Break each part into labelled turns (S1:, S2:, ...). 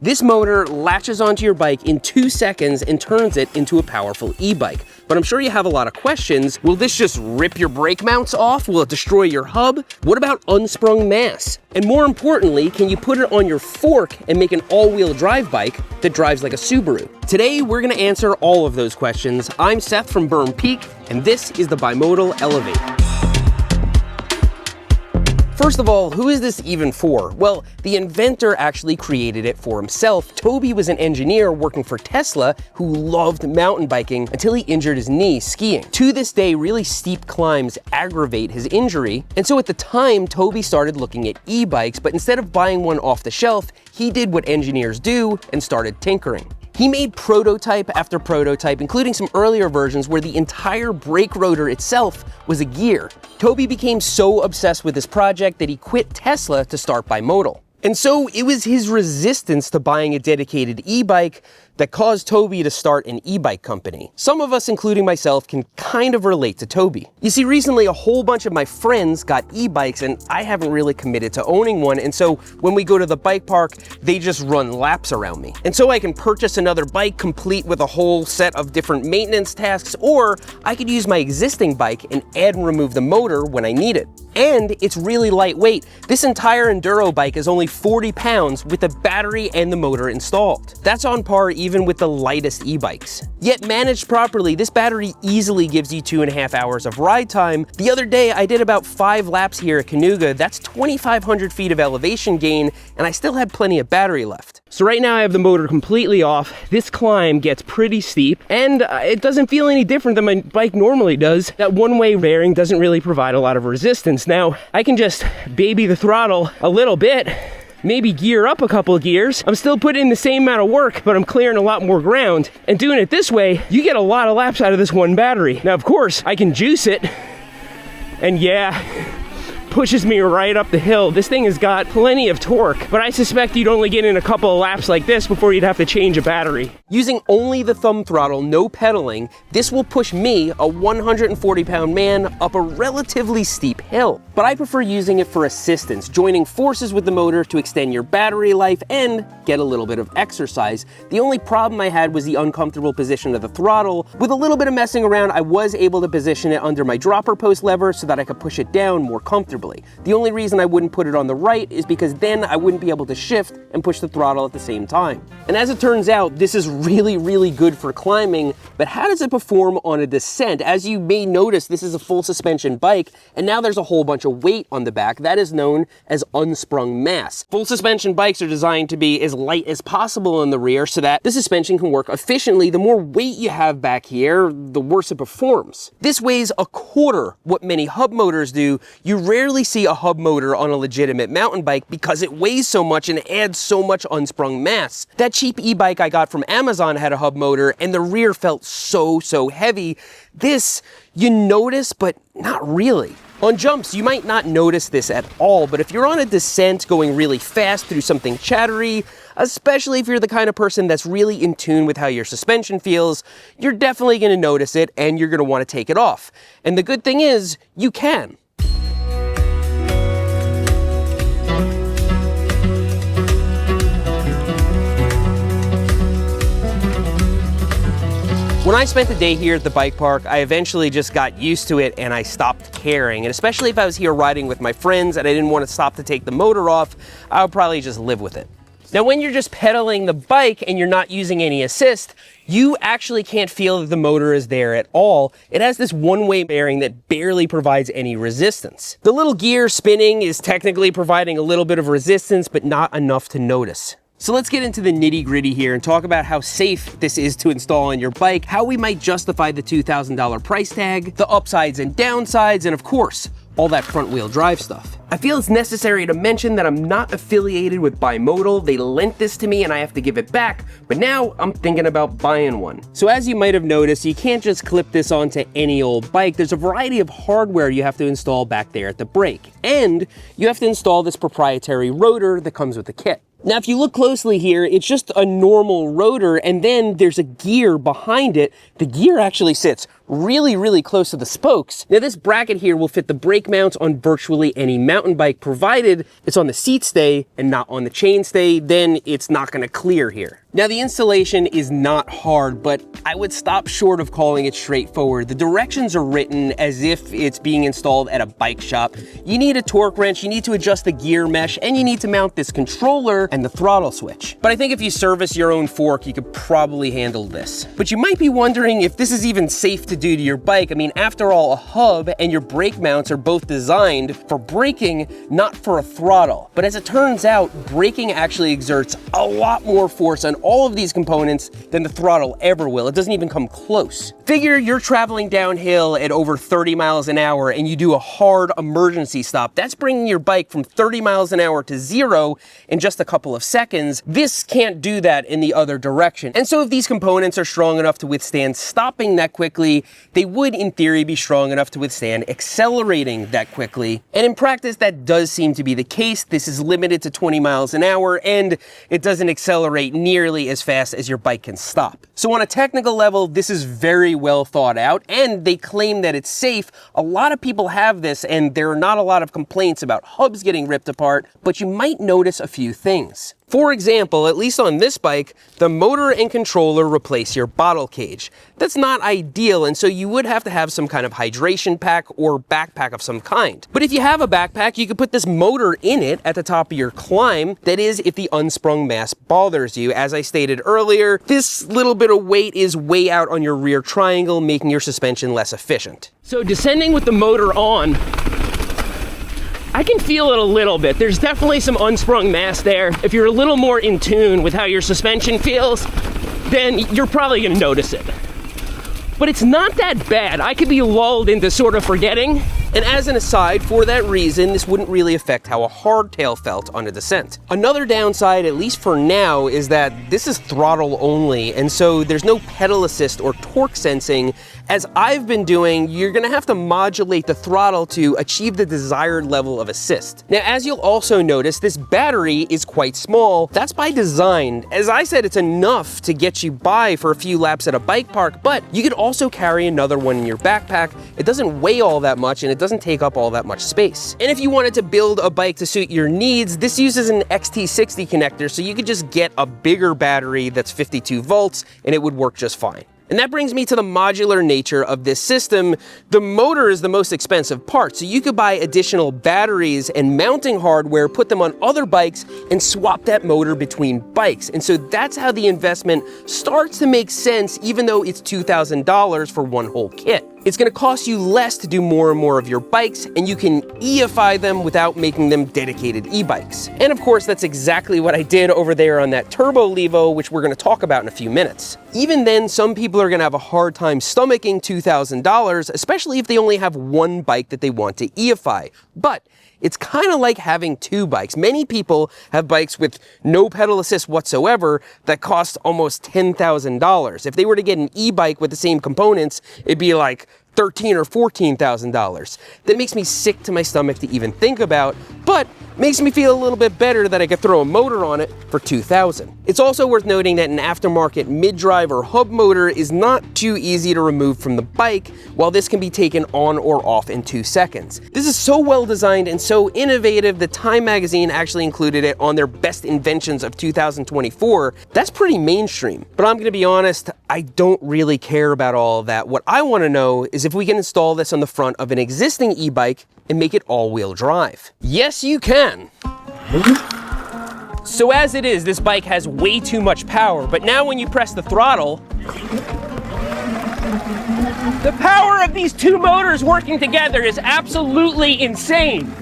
S1: This motor latches onto your bike in 2 seconds and turns it into a powerful e-bike. But I'm sure you have a lot of questions. Will this just rip your brake mounts off? Will it destroy your hub? What about unsprung mass? And more importantly, can you put it on your fork and make an all-wheel drive bike that drives like a Subaru? Today, we're gonna answer all of those questions. I'm Seth from Berm Peak, and this is the Bimodal Elevate. First of all, who is this even for? Well, the inventor actually created it for himself. Toby was an engineer working for Tesla who loved mountain biking until he injured his knee skiing. To this day, really steep climbs aggravate his injury. And so at the time, Toby started looking at e-bikes, but instead of buying one off the shelf, he did what engineers do and started tinkering. He made prototype after prototype, including some earlier versions where the entire brake rotor itself was a gear. Toby became so obsessed with this project that he quit Tesla to start Bimodal. And so it was his resistance to buying a dedicated e-bike that caused Toby to start an e-bike company. Some of us, including myself, can kind of relate to Toby. You see, recently a whole bunch of my friends got e-bikes and I haven't really committed to owning one, and so when we go to the bike park, they just run laps around me. And so I can purchase another bike complete with a whole set of different maintenance tasks, or I could use my existing bike and add and remove the motor when I need it. And it's really lightweight. This entire enduro bike is only 40 pounds with the battery and the motor installed. That's on par even with the lightest e-bikes. Yet managed properly, this battery easily gives you 2.5 hours of ride time. The other day, I did about 5 laps here at Cayuga. That's 2,500 feet of elevation gain, and I still had plenty of battery left. So right now I have the motor completely off. This climb gets pretty steep, and it doesn't feel any different than my bike normally does. That one-way bearing doesn't really provide a lot of resistance. Now, I can just baby the throttle a little bit, maybe gear up a couple of gears. I'm still putting in the same amount of work, but I'm clearing a lot more ground. And doing it this way, you get a lot of laps out of this one battery. Now, of course, I can juice it, and yeah, pushes me right up the hill. This thing has got plenty of torque, but I suspect you'd only get in a couple of laps like this before you'd have to change a battery. Using only the thumb throttle, no pedaling, this will push me, a 140-pound man, up a relatively steep hill. But I prefer using it for assistance, joining forces with the motor to extend your battery life and get a little bit of exercise. The only problem I had was the uncomfortable position of the throttle. With a little bit of messing around, I was able to position it under my dropper post lever so that I could push it down more comfortably. The only reason I wouldn't put it on the right is because then I wouldn't be able to shift and push the throttle at the same time. And as it turns out, this is really good for climbing, but how does it perform on a descent? As you may notice, this is a full suspension bike, and now there's a whole bunch of weight on the back. That is known as unsprung mass. Full suspension bikes are designed to be as light as possible in the rear so that the suspension can work efficiently. The more weight you have back here, the worse it performs. This weighs a quarter what many hub motors do. You rarely see a hub motor on a legitimate mountain bike because it weighs so much and adds so much unsprung mass. That cheap e-bike I got from Amazon had a hub motor and the rear felt so heavy. This, you notice, but not really. On jumps, you might not notice this at all, but if you're on a descent going really fast through something chattery, especially if you're the kind of person that's really in tune with how your suspension feels, you're definitely going to notice it and you're going to want to take it off. And the good thing is, you can. When I spent the day here at the bike park, I eventually just got used to it and I stopped caring. And especially if I was here riding with my friends and I didn't want to stop to take the motor off, I would probably just live with it. Now, when you're just pedaling the bike and you're not using any assist, you actually can't feel that the motor is there at all. It has this one-way bearing that barely provides any resistance. The little gear spinning is technically providing a little bit of resistance, but not enough to notice. So let's get into the nitty-gritty here and talk about how safe this is to install on your bike, how we might justify the $2,000 price tag, the upsides and downsides, and of course, all that front-wheel drive stuff. I feel it's necessary to mention that I'm not affiliated with Bimodal. They lent this to me and I have to give it back, but now I'm thinking about buying one. So as you might have noticed, you can't just clip this onto any old bike. There's a variety of hardware you have to install back there at the brake, and you have to install this proprietary rotor that comes with the kit. Now, if you look closely here, it's just a normal rotor, and then there's a gear behind it. The gear actually sits really, really close to the spokes. Now this bracket here will fit the brake mounts on virtually any mountain bike, provided it's on the seat stay and not on the chain stay, then it's not gonna clear here. Now the installation is not hard, but I would stop short of calling it straightforward. The directions are written as if it's being installed at a bike shop. You need a torque wrench, you need to adjust the gear mesh, and you need to mount this controller and the throttle switch. But I think if you service your own fork, you could probably handle this. But you might be wondering if this is even safe to do to your bike. I mean, after all, a hub and your brake mounts are both designed for braking, not for a throttle. But as it turns out, braking actually exerts a lot more force on all of these components than the throttle ever will. It doesn't even come close. Figure you're traveling downhill at over 30 miles an hour and you do a hard emergency stop. That's bringing your bike from 30 miles an hour to 0 in just a couple of seconds. This can't do that in the other direction. And so if these components are strong enough to withstand stopping that quickly, they would in theory be strong enough to withstand accelerating that quickly. And in practice, that does seem to be the case. This is limited to 20 miles an hour and it doesn't accelerate nearly as fast as your bike can stop. So on a technical level, this is very well thought out and they claim that it's safe. A lot of people have this and there are not a lot of complaints about hubs getting ripped apart, but you might notice a few things. For example, at least on this bike, the motor and controller replace your bottle cage. That's not ideal, and so you would have to have some kind of hydration pack or backpack of some kind. But if you have a backpack, you could put this motor in it at the top of your climb. That is, if the unsprung mass bothers you. As I stated earlier, this little bit of weight is way out on your rear triangle, making your suspension less efficient. So descending with the motor on, I can feel it a little bit. There's definitely some unsprung mass there. If you're a little more in tune with how your suspension feels, then you're probably gonna notice it. But it's not that bad. I could be lulled into sort of forgetting. And as an aside, for that reason, this wouldn't really affect how a hardtail felt on a descent. Another downside, at least for now, is that this is throttle only, and so there's no pedal assist or torque sensing. As I've been doing, you're gonna have to modulate the throttle to achieve the desired level of assist. Now, as you'll also notice, this battery is quite small. That's by design. As I said, it's enough to get you by for a few laps at a bike park, but you could also carry another one in your backpack. It doesn't weigh all that much, and it doesn't take up all that much space. And if you wanted to build a bike to suit your needs, this uses an XT60 connector, so you could just get a bigger battery that's 52 volts, and it would work just fine. And that brings me to the modular nature of this system. The motor is the most expensive part, so you could buy additional batteries and mounting hardware, put them on other bikes, and swap that motor between bikes. And so that's how the investment starts to make sense, even though it's $2,000 for one whole kit. It's gonna cost you less to do more and more of your bikes, and you can E-ify them without making them dedicated e-bikes. And of course, that's exactly what I did over there on that Turbo Levo, which we're gonna talk about in a few minutes. Even then, some people are gonna have a hard time stomaching $2,000, especially if they only have one bike that they want to E-ify. But it's kind of like having two bikes. Many people have bikes with no pedal assist whatsoever that cost almost $10,000. If they were to get an e-bike with the same components, it'd be like $13,000 or $14,000. That makes me sick to my stomach to even think about, but makes me feel a little bit better that I could throw a motor on it for $2,000. It's also worth noting that an aftermarket mid-drive or hub motor is not too easy to remove from the bike, while this can be taken on or off in 2 seconds. This is so well designed and so innovative that Time magazine actually included it on their best inventions of 2024. That's pretty mainstream. But I'm gonna be honest, I don't really care about all of that. What I wanna know is if we can install this on the front of an existing e-bike and make it all-wheel drive. Yes, you can. So as it is, this bike has way too much power, but now when you press the throttle, the power of these two motors working together is absolutely insane.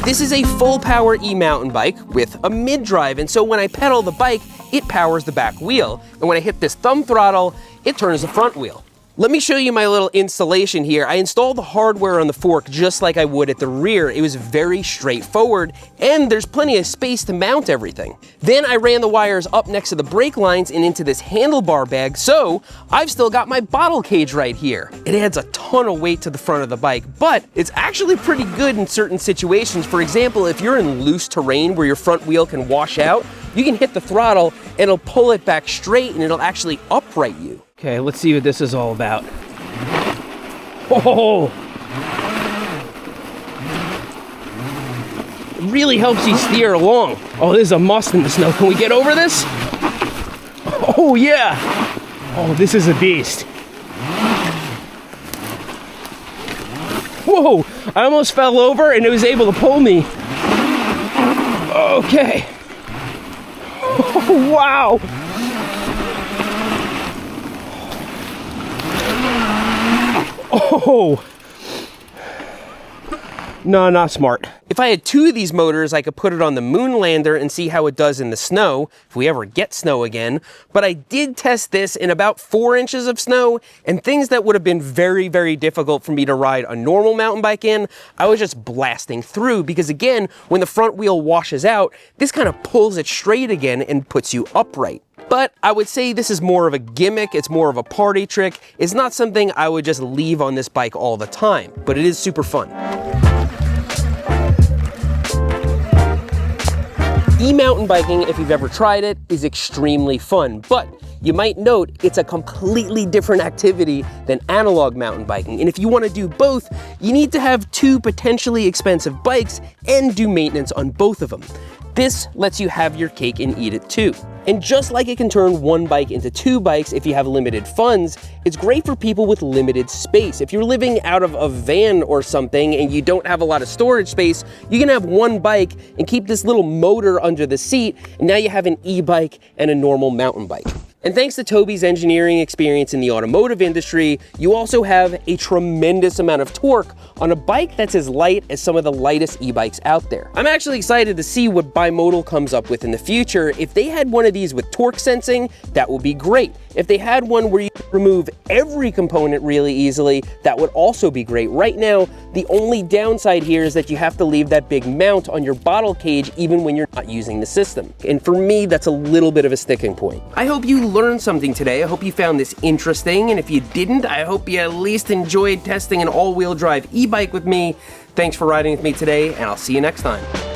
S1: This is a full power e-mountain bike with a mid-drive, and so when I pedal the bike, it powers the back wheel, and when I hit this thumb throttle, it turns the front wheel. Let me show you my little installation here. I installed the hardware on the fork just like I would at the rear. It was very straightforward, and there's plenty of space to mount everything. Then I ran the wires up next to the brake lines and into this handlebar bag, so I've still got my bottle cage right here. It adds a ton of weight to the front of the bike, but it's actually pretty good in certain situations. For example, if you're in loose terrain where your front wheel can wash out, you can hit the throttle and it'll pull it back straight and it'll actually upright you. Okay, let's see what this is all about. Oh! It really helps you steer along. Oh, this is a must in the snow. Can we get over this? Oh, yeah! Oh, this is a beast. Whoa! I almost fell over and it was able to pull me. Okay. Oh, wow! Oh! No, not smart. If I had 2 of these motors, I could put it on the moon lander and see how it does in the snow, if we ever get snow again. But I did test this in about 4 inches of snow, and things that would have been very, very difficult for me to ride a normal mountain bike in, I was just blasting through, because again, when the front wheel washes out, this kind of pulls it straight again and puts you upright. But I would say this is more of a gimmick, it's more of a party trick. It's not something I would just leave on this bike all the time, but it is super fun. E-mountain biking, if you've ever tried it, is extremely fun, but you might note it's a completely different activity than analog mountain biking. And if you want to do both, you need to have 2 potentially expensive bikes and do maintenance on both of them. This lets you have your cake and eat it too. And just like it can turn one bike into 2 bikes if you have limited funds, it's great for people with limited space. If you're living out of a van or something and you don't have a lot of storage space, you can have one bike and keep this little motor under the seat, and now you have an e-bike and a normal mountain bike. And thanks to Toby's engineering experience in the automotive industry, you also have a tremendous amount of torque on a bike that's as light as some of the lightest e-bikes out there. I'm actually excited to see what Bimodal comes up with in the future. If they had one of these with torque sensing, that would be great. If they had one where you remove every component really easily, that would also be great. Right now, the only downside here is that you have to leave that big mount on your bottle cage even when you're not using the system. And for me, that's a little bit of a sticking point. I hope you learned something today. I hope you found this interesting. And if you didn't, I hope you at least enjoyed testing an all-wheel drive e-bike with me. Thanks for riding with me today, and I'll see you next time.